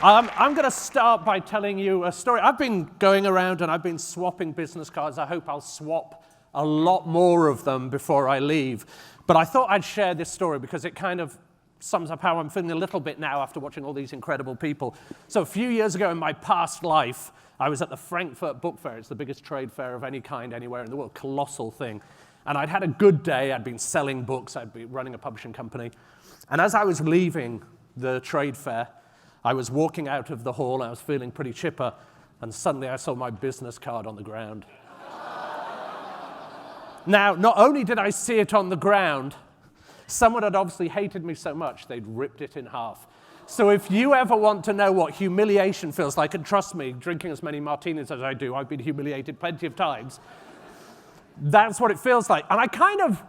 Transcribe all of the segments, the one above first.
I'm going to start by telling you a story. I've been going around and I've been swapping business cards. I hope I'll swap a lot more of them before I leave. But I thought I'd share this story because it kind of sums up how I'm feeling a little bit now after watching all these incredible people. So a few years ago in my past life, I was at the Frankfurt Book Fair. It's the biggest trade fair of any kind anywhere in the world, colossal thing. And I'd had a good day. I'd been selling books. I'd been running a publishing company. And as I was leaving the trade fair, I was walking out of the hall, and I was feeling pretty chipper, and suddenly I saw my business card on the ground. Now, not only did I see it on the ground, someone had obviously hated me so much, they'd ripped it in half. So if you ever want to know what humiliation feels like, and trust me, drinking as many martinis as I do, I've been humiliated plenty of times, that's what it feels like. And I kind of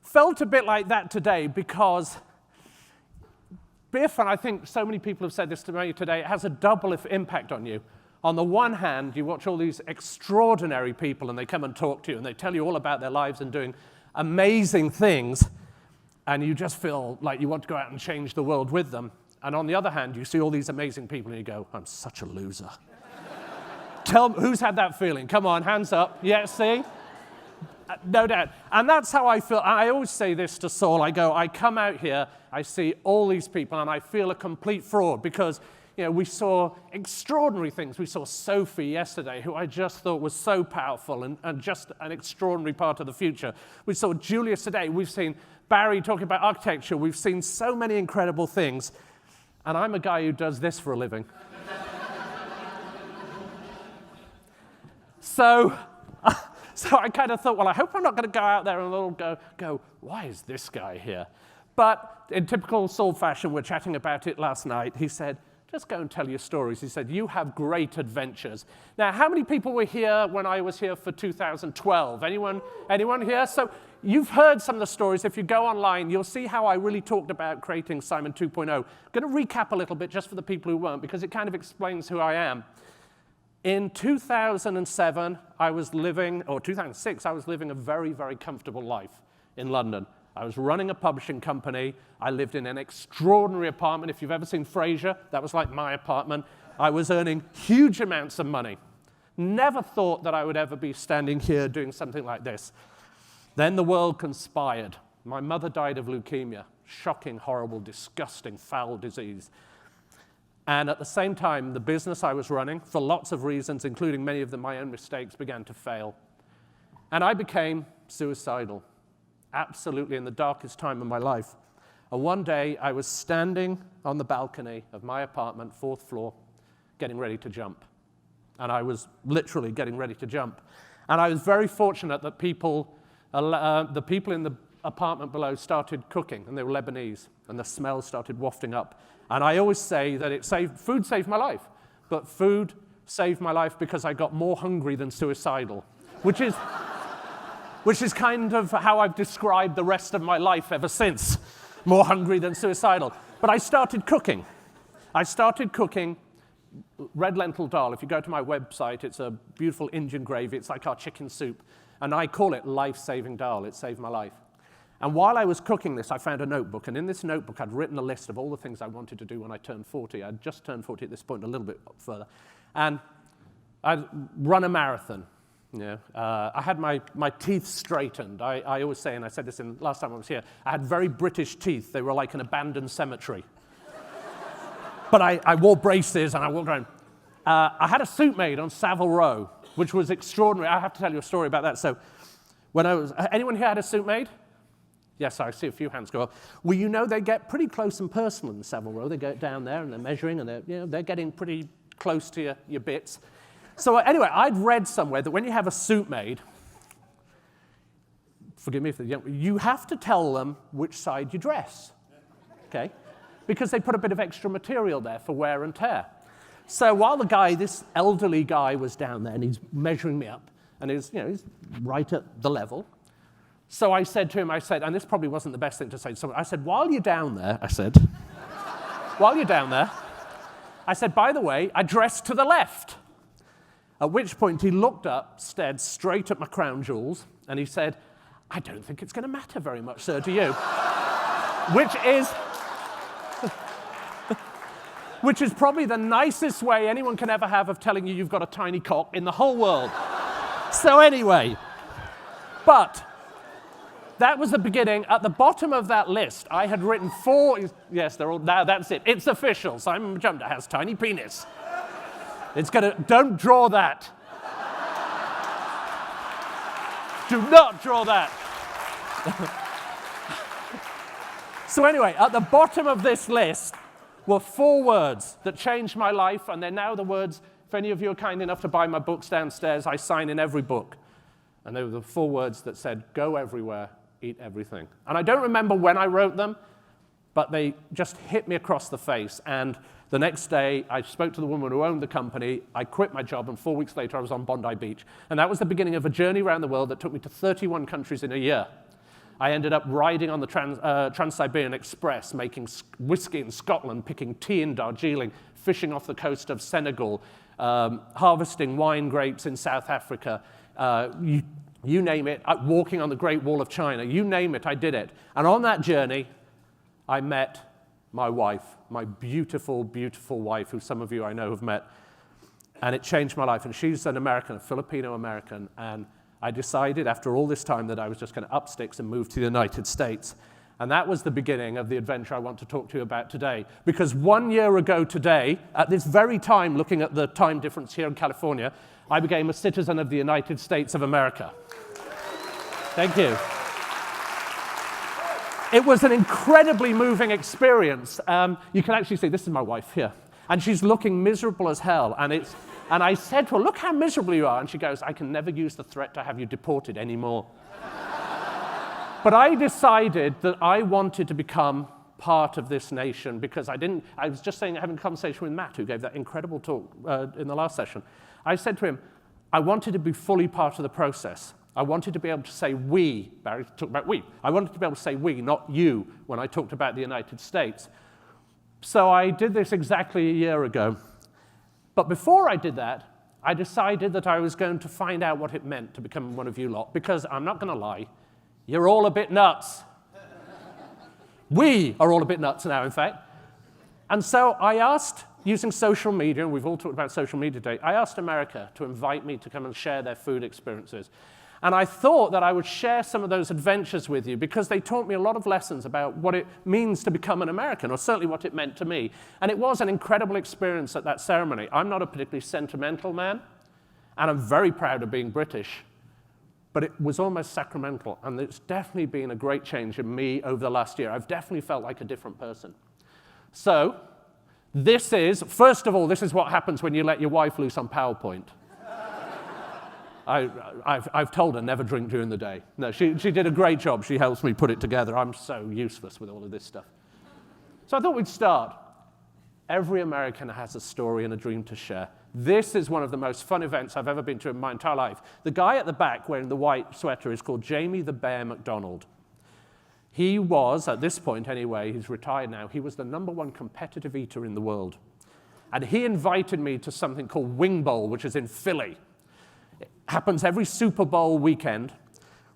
felt a bit like that today because BIF, and I think so many people have said this to me today, it has a double impact on you. On the one hand, you watch all these extraordinary people and they come and talk to you and they tell you all about their lives and doing amazing things, and you just feel like you want to go out and change the world with them. And on the other hand, you see all these amazing people and you go, I'm such a loser. Tell me, who's had that feeling? Come on, hands up. Yeah, see? No doubt. And that's how I feel. I always say this to Saul. I go, I come out here, I see all these people, and I feel a complete fraud because, you know, we saw extraordinary things. We saw Sophie yesterday, who I just thought was so powerful and just an extraordinary part of the future. We saw Julius today. We've seen Barry talking about architecture. We've seen so many incredible things. And I'm a guy who does this for a living. So I kind of thought, well, I hope I'm not going to go out there and all go, why is this guy here? But in typical Saul fashion, we're chatting about it last night, he said, just go and tell your stories. He said, you have great adventures. Now, how many people were here when I was here for 2012? Anyone here? So you've heard some of the stories. If you go online, you'll see how I really talked about creating Simon 2.0. I'm going to recap a little bit just for the people who weren't, because it kind of explains who I am. In 2007, I was living, or 2006, I was living a very, very comfortable life in London. I was running a publishing company. I lived in an extraordinary apartment. If you've ever seen Frasier, that was like my apartment. I was earning huge amounts of money. Never thought that I would ever be standing here doing something like this. Then the world conspired. My mother died of leukemia. Shocking, horrible, disgusting, foul disease. And at the same time, the business I was running, for lots of reasons, including many of them my own mistakes, began to fail. And I became suicidal, absolutely in the darkest time of my life. And one day, I was standing on the balcony of my apartment, 4th floor, getting ready to jump. And I was literally getting ready to jump. And I was very fortunate that the people in the apartment below started cooking, and they were Lebanese, and the smell started wafting up. And I always say that food saved my life, but food saved my life because I got more hungry than suicidal, which is kind of how I've described the rest of my life ever since, more hungry than suicidal. But I started cooking. I started cooking red lentil dal. If you go to my website, it's a beautiful Indian gravy. It's like our chicken soup. And I call it life-saving dal. It saved my life. And while I was cooking this, I found a notebook. And in this notebook, I'd written a list of all the things I wanted to do when I turned 40. I'd just turned 40 at this point, a little bit further. And I'd run a marathon. You know, I had my teeth straightened. I always say, and I said this last time I was here, I had very British teeth. They were like an abandoned cemetery. But I wore braces and I walked around. I had a suit made on Savile Row, which was extraordinary. I have to tell you a story about that. So when anyone here had a suit made? Yes, I see a few hands go up. Well, you know, they get pretty close and personal in Savile Row. They go down there and they're measuring and they're getting pretty close to your bits. So anyway, I'd read somewhere that when you have a suit made, forgive me if you have to tell them which side you dress, okay? Because they put a bit of extra material there for wear and tear. So while this elderly guy was down there and he's measuring me up and he's right at the level. So I said to him, and this probably wasn't the best thing to say to someone, I said, while you're down there, I said, by the way, I dress to the left. At which point he looked up, stared straight at my crown jewels, and he said, I don't think it's going to matter very much, sir, to you. Which is which is probably the nicest way anyone can ever have of telling you you've got a tiny cock in the whole world. So anyway, but that was the beginning. At the bottom of that list, I had written 4, yes, they're all, now that's it. It's official. Simon Majumdar has tiny penis. It's gonna, don't draw that. Do not draw that. So anyway, at the bottom of this list were 4 words that changed my life, and they're now the words, if any of you are kind enough to buy my books downstairs, I sign in every book. And they were the 4 words that said, go everywhere, eat everything. And I don't remember when I wrote them, but they just hit me across the face. And the next day, I spoke to the woman who owned the company. I quit my job, and 4 weeks later, I was on Bondi Beach. And that was the beginning of a journey around the world that took me to 31 countries in a year. I ended up riding on the Trans-Siberian Express, making whiskey in Scotland, picking tea in Darjeeling, fishing off the coast of Senegal, harvesting wine grapes in South Africa, you name it, walking on the Great Wall of China, you name it, I did it. And on that journey, I met my wife, my beautiful, beautiful wife, who some of you I know have met. And it changed my life. And she's an American, a Filipino-American. And I decided after all this time that I was just going to up sticks and move to the United States. And that was the beginning of the adventure I want to talk to you about today. Because 1 year ago today, at this very time, looking at the time difference here in California, I became a citizen of the United States of America. Thank you. It was an incredibly moving experience. You can actually see, this is my wife here. And she's looking miserable as hell. And I said to her, look how miserable you are. And she goes, I can never use the threat to have you deported anymore. But I decided that I wanted to become part of this nation because I was just saying, having a conversation with Matt, who gave that incredible talk in the last session. I said to him, I wanted to be fully part of the process. I wanted to be able to say we, Barry talked about we. I wanted to be able to say we, not you, when I talked about the United States. So I did this exactly a year ago. But before I did that, I decided that I was going to find out what it meant to become one of you lot, because I'm not going to lie, you're all a bit nuts. We are all a bit nuts now, in fact. And so I asked, using social media, and we've all talked about social media today, I asked America to invite me to come and share their food experiences. And I thought that I would share some of those adventures with you because they taught me a lot of lessons about what it means to become an American, or certainly what it meant to me. And it was an incredible experience at that ceremony. I'm not a particularly sentimental man, and I'm very proud of being British, but it was almost sacramental, and it's definitely been a great change in me over the last year. I've definitely felt like a different person. So, first of all, this is what happens when you let your wife loose on PowerPoint. I've told her never drink during the day. No, she did a great job. She helps me put it together. I'm so useless with all of this stuff. So I thought we'd start. Every American has a story and a dream to share. This is one of the most fun events I've ever been to in my entire life. The guy at the back wearing the white sweater is called Jamie the Bear McDonald. He was, at this point anyway, he's retired now, he was the #1 competitive eater in the world. And he invited me to something called Wing Bowl, which is in Philly. It happens every Super Bowl weekend,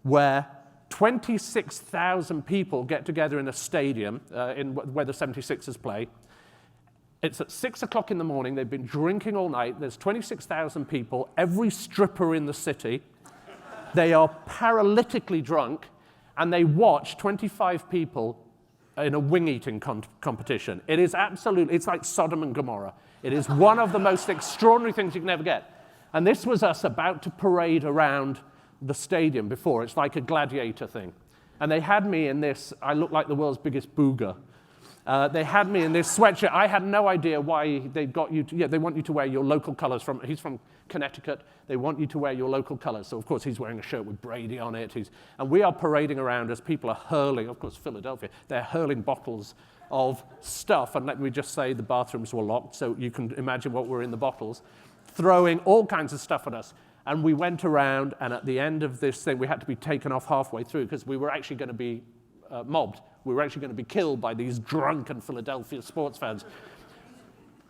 where 26,000 people get together in a stadium where the 76ers play. It's at 6 o'clock in the morning. They've been drinking all night. There's 26,000 people, every stripper in the city. They are paralytically drunk, and they watch 25 people in a wing-eating competition. It is absolutely, it's like Sodom and Gomorrah. It is one of the most extraordinary things you can ever get. And this was us about to parade around the stadium before. It's like a gladiator thing. And they had me in this, I look like the world's biggest booger. They had me in this sweatshirt. I had no idea why they got you to, they want you to wear your local colors. He's from Connecticut. They want you to wear your local colors. So, of course, he's wearing a shirt with Brady on it. And we are parading around as people are hurling, of course, Philadelphia, they're hurling bottles of stuff. And let me just say the bathrooms were locked, so you can imagine what were in the bottles, throwing all kinds of stuff at us. And we went around, and at the end of this thing, we had to be taken off halfway through because we were actually going to be mobbed. We were actually going to be killed by these drunken Philadelphia sports fans.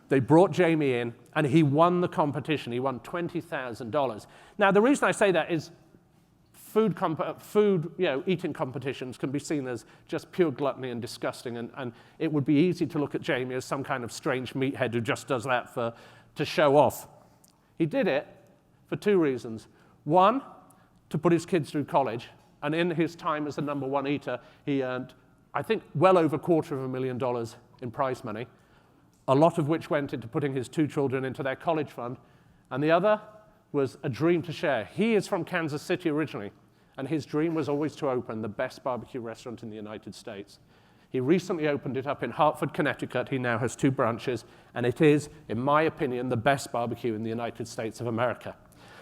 They brought Jamie in, and he won the competition. He won $20,000. Now, the reason I say that is eating competitions can be seen as just pure gluttony and disgusting, and it would be easy to look at Jamie as some kind of strange meathead who just does that to show off. He did it for two reasons. One, to put his kids through college, and in his time as the #1 eater, he earned, I think, well over $250,000 in prize money, a lot of which went into putting his 2 children into their college fund, and the other was a dream to share. He is from Kansas City originally, and his dream was always to open the best barbecue restaurant in the United States. He recently opened it up in Hartford, Connecticut. He now has 2 branches, and it is, in my opinion, the best barbecue in the United States of America.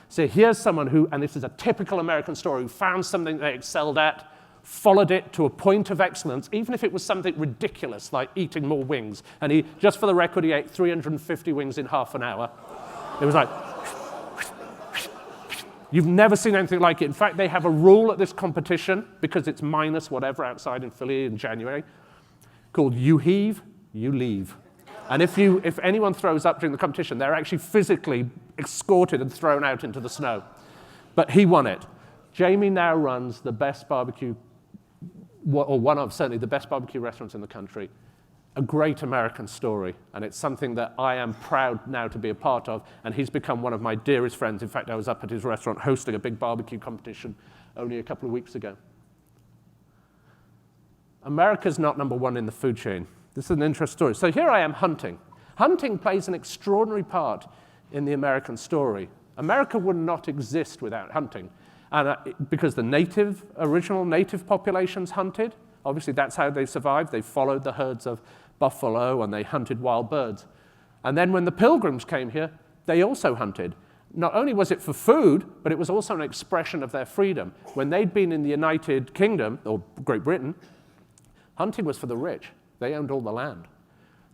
So here's someone who, and this is a typical American story, who found something they excelled at, followed it to a point of excellence, even if it was something ridiculous, like eating more wings. And he, just for the record, he ate 350 wings in half an hour. It was like, you've never seen anything like it. In fact, they have a rule at this competition, because it's minus whatever outside in Philly in January, called you heave, you leave. And if anyone throws up during the competition, they're actually physically escorted and thrown out into the snow. But he won it. Jamie now runs the best barbecue, or one of certainly the best barbecue restaurants in the country. A great American story, and it's something that I am proud now to be a part of, and he's become one of my dearest friends. In fact, I was up at his restaurant hosting a big barbecue competition only a couple of weeks ago. America's not #1 in the food chain. This is an interesting story. So here I am hunting. Hunting plays an extraordinary part in the American story. America would not exist without hunting. And because the original native populations hunted, obviously that's how they survived. They followed the herds of buffalo and they hunted wild birds. And then when the Pilgrims came here, they also hunted. Not only was it for food, but it was also an expression of their freedom. When they'd been in the United Kingdom, or Great Britain, hunting was for the rich. They owned all the land.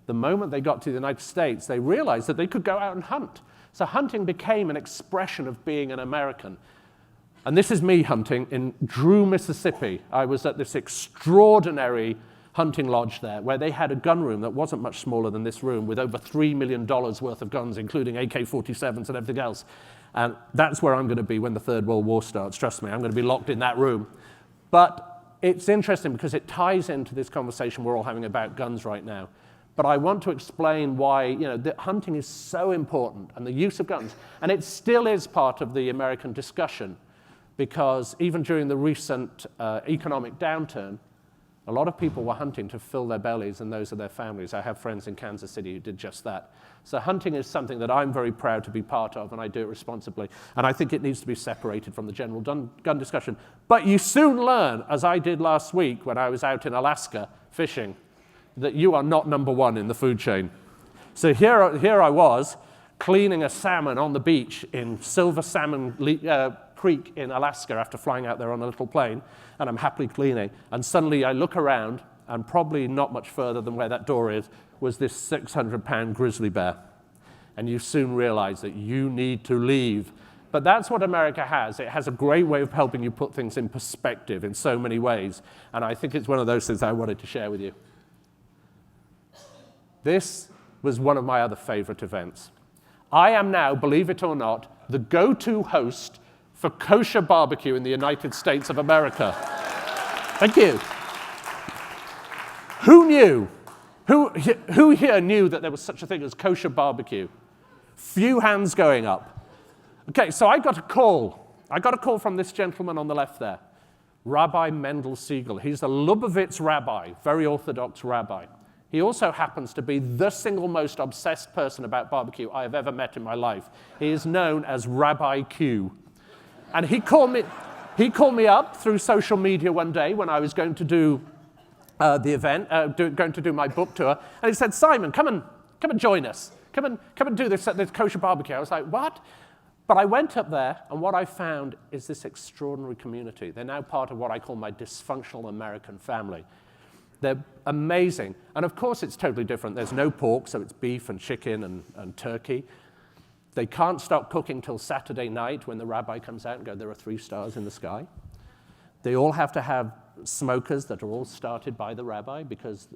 The moment they got to the United States, they realized that they could go out and hunt. So hunting became an expression of being an American. And this is me hunting in Drew, Mississippi. I was at this extraordinary hunting lodge there, where they had a gun room that wasn't much smaller than this room, with over $3 million worth of guns, including AK-47s and everything else. And that's where I'm going to be when the Third World War starts. Trust me, I'm going to be locked in that room. But it's interesting because it ties into this conversation we're all having about guns right now. But I want to explain why that hunting is so important, and the use of guns. And it still is part of the American discussion, because even during the recent economic downturn, a lot of people were hunting to fill their bellies and those of their families. I have friends in Kansas City who did just that. So hunting is something that I'm very proud to be part of, and I do it responsibly. And I think it needs to be separated from the general gun discussion. But you soon learn, as I did last week when I was out in Alaska fishing, that you are not #1 in the food chain. So here I was, cleaning a salmon on the beach in Silver Salmon Creek in Alaska after flying out there on a little plane, and I'm happily cleaning. And suddenly I look around, and probably not much further than where that door is, was this 600-pound grizzly bear. And you soon realize that you need to leave. But that's what America has. It has a great way of helping you put things in perspective in so many ways. And I think it's one of those things I wanted to share with you. This was one of my other favorite events. I am now, believe it or not, the go-to host for Kosher BBQ in the United States of America. Thank you. Who knew? Who here knew that there was such a thing as Kosher BBQ? Few hands going up. Okay, so I got a call. I got a call from this gentleman on the left there, Rabbi Mendel Siegel. He's a Lubavitch rabbi, very Orthodox rabbi. He also happens to be the single most obsessed person about barbecue I have ever met in my life. He is known as Rabbi Q. And he called me up through social media one day when I was going to do the event, going to do my book tour, and he said, "Simon, come and join us. Come and do this Kosher BBQ." I was like, "What?" But I went up there, and what I found is this extraordinary community. They're now part of what I call my dysfunctional American family. They're amazing. And of course, it's totally different. There's no pork, so it's beef and chicken and turkey. They can't stop cooking till Saturday night when the rabbi comes out and goes, "There are 3 stars in the sky." They all have to have smokers that are all started by the rabbi, because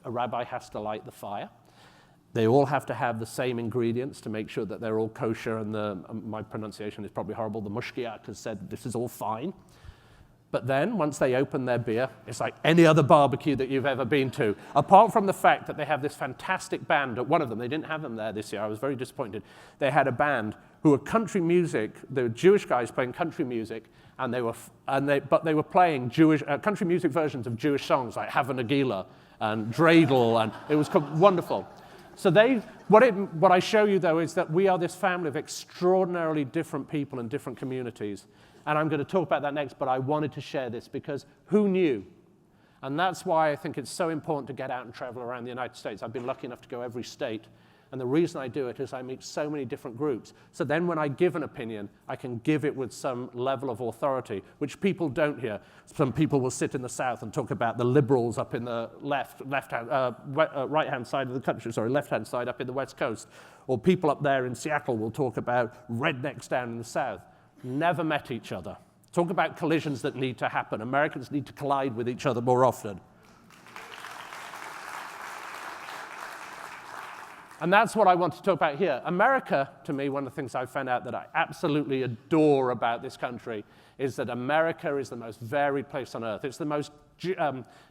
a rabbi has to light the fire. They all have to have the same ingredients to make sure that they're all kosher, and my pronunciation is probably horrible. The mushkiach has said this is all fine. But then, once they open their beer, it's like any other barbecue that you've ever been to. Apart from the fact that they have this fantastic band, one of them, they didn't have them there this year, I was very disappointed. They had a band who were country music, they were Jewish guys playing country music, but they were playing Jewish country music versions of Jewish songs like Hava Nagila and Dreidel, and it was wonderful. So what I show you, though, is that we are this family of extraordinarily different people in different communities. And I'm going to talk about that next, but I wanted to share this because who knew? And that's why I think it's so important to get out and travel around the United States. I've been lucky enough to go every state. And the reason I do it is I meet so many different groups. So then when I give an opinion, I can give it with some level of authority, which people don't hear. Some people will sit in the South and talk about the liberals up in the right-hand side of the country, left-hand side up in the West Coast. Or people up there in Seattle will talk about rednecks down in the South. Never met each other. Talk about collisions that need to happen. Americans need to collide with each other more often. And that's what I want to talk about here. America, to me, one of the things I've found out that I absolutely adore about this country is that America is the most varied place on earth. It's the most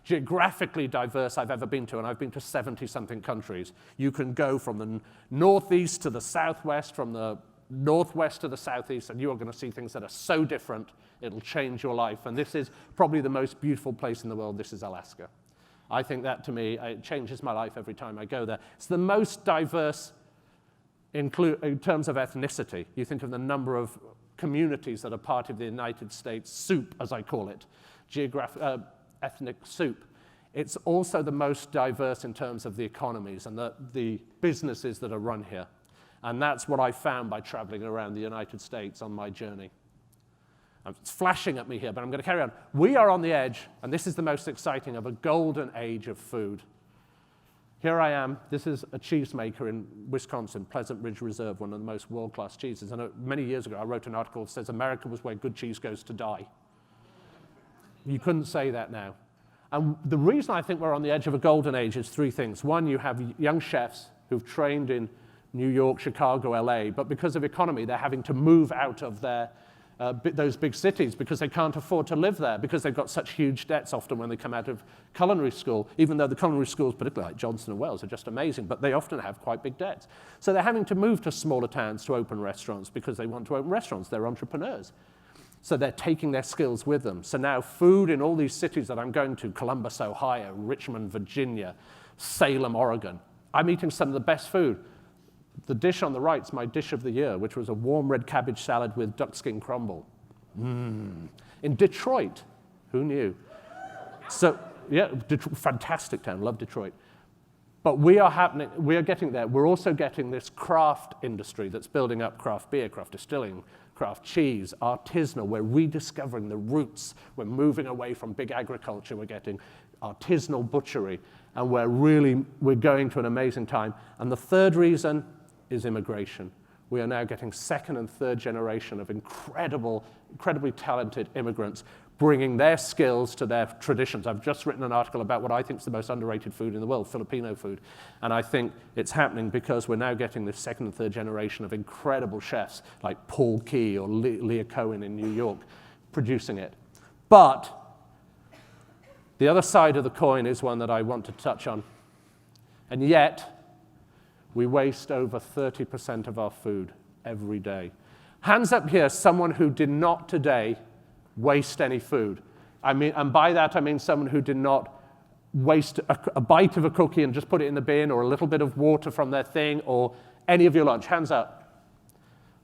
geographically diverse I've ever been to, and I've been to 70-something countries. You can go from the northeast to the southwest, from the northwest to the southeast, and you are going to see things that are so different, it'll change your life. And this is probably the most beautiful place in the world. This is Alaska. I think that, to me, it changes my life every time I go there. It's the most diverse in terms of ethnicity. You think of the number of communities that are part of the United States soup, as I call it, ethnic soup. It's also the most diverse in terms of the economies and the businesses that are run here. And that's what I found by traveling around the United States on my journey. It's flashing at me here, but I'm going to carry on. We are on the edge, and this is the most exciting, of a golden age of food. Here I am. This is a cheesemaker in Wisconsin, Pleasant Ridge Reserve, one of the most world-class cheeses. And many years ago, I wrote an article that says America was where good cheese goes to die. You couldn't say that now. And the reason I think we're on the edge of a golden age is three things. One, you have young chefs who've trained in New York, Chicago, LA, but because of economy, they're having to move out of those big cities because they can't afford to live there because they've got such huge debts often when they come out of culinary school, even though the culinary schools, particularly like Johnson and Wales, are just amazing, but they often have quite big debts. So they're having to move to smaller towns to open restaurants because they want to open restaurants. They're entrepreneurs. So they're taking their skills with them. So now food in all these cities that I'm going to, Columbus, Ohio, Richmond, Virginia, Salem, Oregon, I'm eating some of the best food. The dish on the right is my dish of the year, which was a warm red cabbage salad with duck skin crumble. In Detroit, who knew? So, yeah, fantastic town, love Detroit. But we are getting there. We're also getting this craft industry that's building up craft beer, craft distilling, craft cheese, artisanal. We're rediscovering the roots. We're moving away from big agriculture. We're getting artisanal butchery, and we're going to an amazing time. And the third reason is immigration. We are now getting second and third generation of incredibly talented immigrants bringing their skills to their traditions. I've just written an article about what I think is the most underrated food in the world, Filipino food. And I think it's happening because we're now getting this second and third generation of incredible chefs like Paul Key or Leah Cohen in New York producing it. But the other side of the coin is one that I want to touch on. And yet, we waste over 30% of our food every day. Hands up here, someone who did not today waste any food. And by that I mean someone who did not waste a bite of a cookie and just put it in the bin, or a little bit of water from their thing, or any of your lunch. Hands up.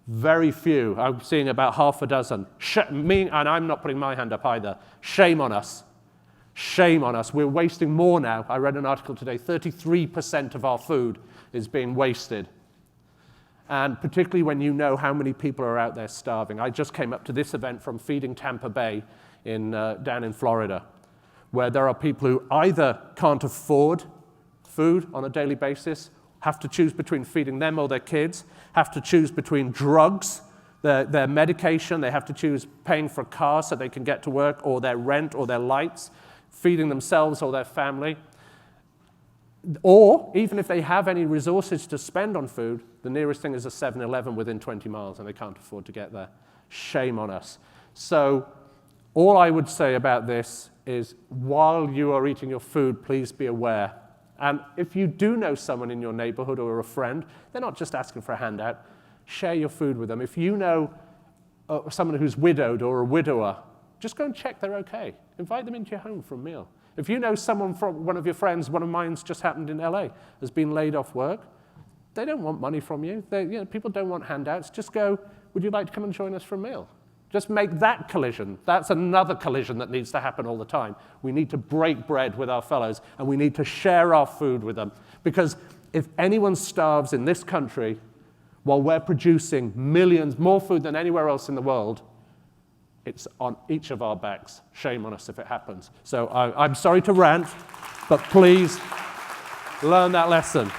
Very few. I'm seeing about half a dozen. And I'm not putting my hand up either. Shame on us. Shame on us. We're wasting more now. I read an article today, 33% of our food is being wasted. And particularly when you know how many people are out there starving. I just came up to this event from Feeding Tampa Bay down in Florida, where there are people who either can't afford food on a daily basis, have to choose between feeding them or their kids, have to choose between drugs, their medication, they have to choose paying for a car so they can get to work, or their rent or their lights, feeding themselves or their family. Or, even if they have any resources to spend on food, the nearest thing is a 7-Eleven within 20 miles, and they can't afford to get there. Shame on us. So, all I would say about this is, while you are eating your food, please be aware. And if you do know someone in your neighborhood or a friend, they're not just asking for a handout, share your food with them. If you know someone who's widowed or a widower, just go and check they're okay. Invite them into your home for a meal. If you know someone from one of your friends, one of mine's just happened in LA, has been laid off work, they don't want money from you. People don't want handouts. Just go, would you like to come and join us for a meal? Just make that collision. That's another collision that needs to happen all the time. We need to break bread with our fellows, and we need to share our food with them. Because if anyone starves in this country while we're producing millions, more food than anywhere else in the world, it's on each of our backs. Shame on us if it happens. So I'm sorry to rant, but please learn that lesson.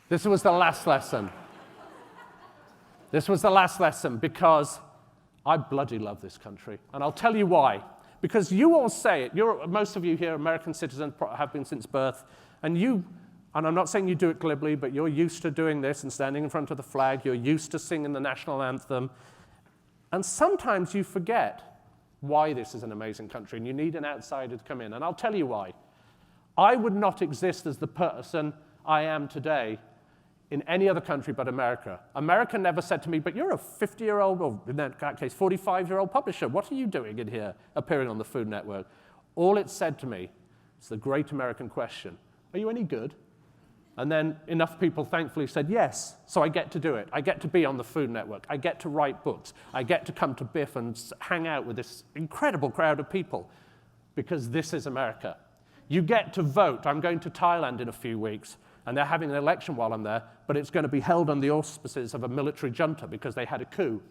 This was the last lesson. This was the last lesson because I bloody love this country. And I'll tell you why. Because you all say it. Most of you here, American citizens, have been since birth. And I'm not saying you do it glibly, but you're used to doing this and standing in front of the flag. You're used to singing the national anthem. And sometimes you forget why this is an amazing country, and you need an outsider to come in. And I'll tell you why. I would not exist as the person I am today in any other country but America. America never said to me, but you're a 50-year-old, or in that case, 45-year-old publisher. What are you doing in here, appearing on the Food Network? All it said to me is the great American question, are you any good? And then enough people thankfully said yes, so I get to do it. I get to be on the Food Network. I get to write books. I get to come to BIF and hang out with this incredible crowd of people because this is America. You get to vote. I'm going to Thailand in a few weeks, and they're having an election while I'm there, but it's going to be held on the auspices of a military junta because they had a coup.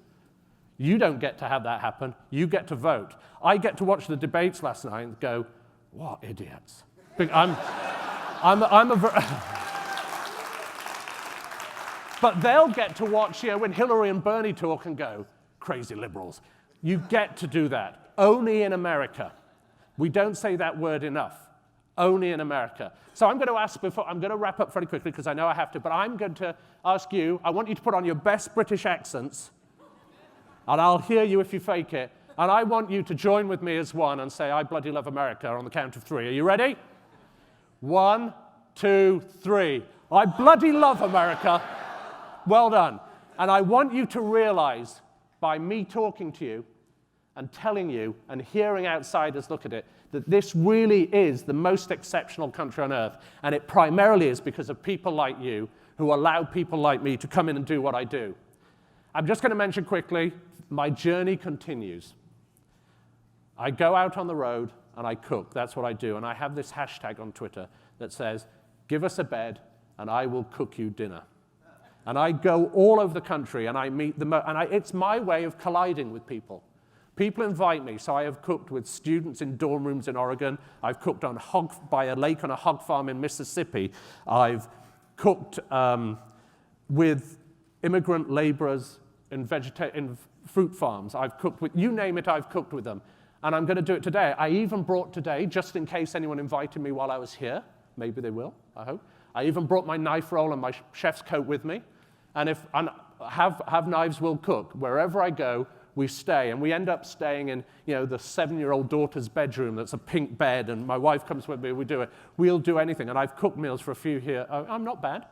You don't get to have that happen. You get to vote. I get to watch the debates last night and go, what idiots. But they'll get to watch, when Hillary and Bernie talk and go, crazy liberals. You get to do that. Only in America. We don't say that word enough. Only in America. So I'm going to wrap up very quickly because I know I have to, but I'm going to ask you, I want you to put on your best British accents, and I'll hear you if you fake it, and I want you to join with me as one and say, I bloody love America on the count of 3. Are you ready? 1, 2, 3. I bloody love America. Well done. And I want you to realize, by me talking to you and telling you and hearing outsiders look at it, that this really is the most exceptional country on earth. And it primarily is because of people like you who allow people like me to come in and do what I do. I'm just going to mention quickly, my journey continues. I go out on the road and I cook. That's what I do. And I have this hashtag on Twitter that says, give us a bed and I will cook you dinner. And I go all over the country and I meet it's my way of colliding with people. People invite me, so I have cooked with students in dorm rooms in Oregon. I've cooked by a lake on a hog farm in Mississippi. I've cooked with immigrant laborers in fruit farms. I've cooked with, you name it, I've cooked with them. And I'm going to do it today. I even brought today, just in case anyone invited me while I was here, maybe they will, I hope. I even brought my knife roll and my chef's coat with me. And have knives will cook. Wherever I go, we stay, and we end up staying in, the 7-year-old daughter's bedroom that's a pink bed, and my wife comes with me, we do it. We'll do anything, and I've cooked meals for a few here. I'm not bad,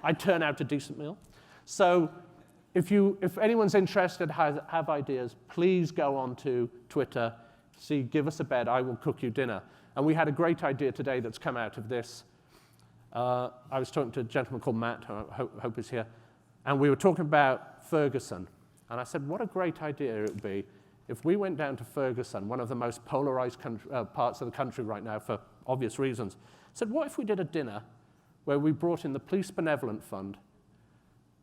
I turn out a decent meal. So if anyone's interested, have ideas, please go on to Twitter, give us a bed, I will cook you dinner. And we had a great idea today that's come out of this. I was talking to a gentleman called Matt, who I hope is here, and we were talking about Ferguson. And I said, what a great idea it would be if we went down to Ferguson, one of the most polarized parts of the country right now for obvious reasons. I said, what if we did a dinner where we brought in the Police Benevolent Fund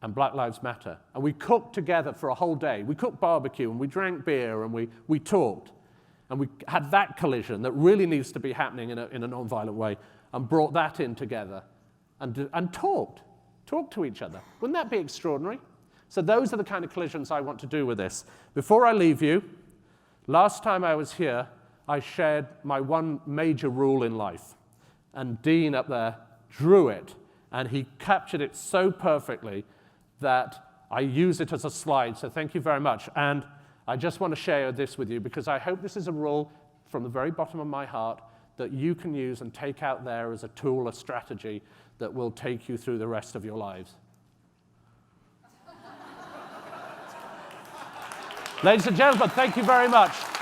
and Black Lives Matter, and we cooked together for a whole day. We cooked barbecue, and we drank beer, and we talked. And we had that collision that really needs to be happening in a non-violent way, and brought that in together and talked to each other. Wouldn't that be extraordinary? So those are the kind of collisions I want to do with this. Before I leave you, last time I was here, I shared my one major rule in life. And Dean up there drew it, and he captured it so perfectly that I use it as a slide, so thank you very much. And I just want to share this with you because I hope this is a rule from the very bottom of my heart that you can use and take out there as a tool, a strategy that will take you through the rest of your lives. Ladies and gentlemen, thank you very much.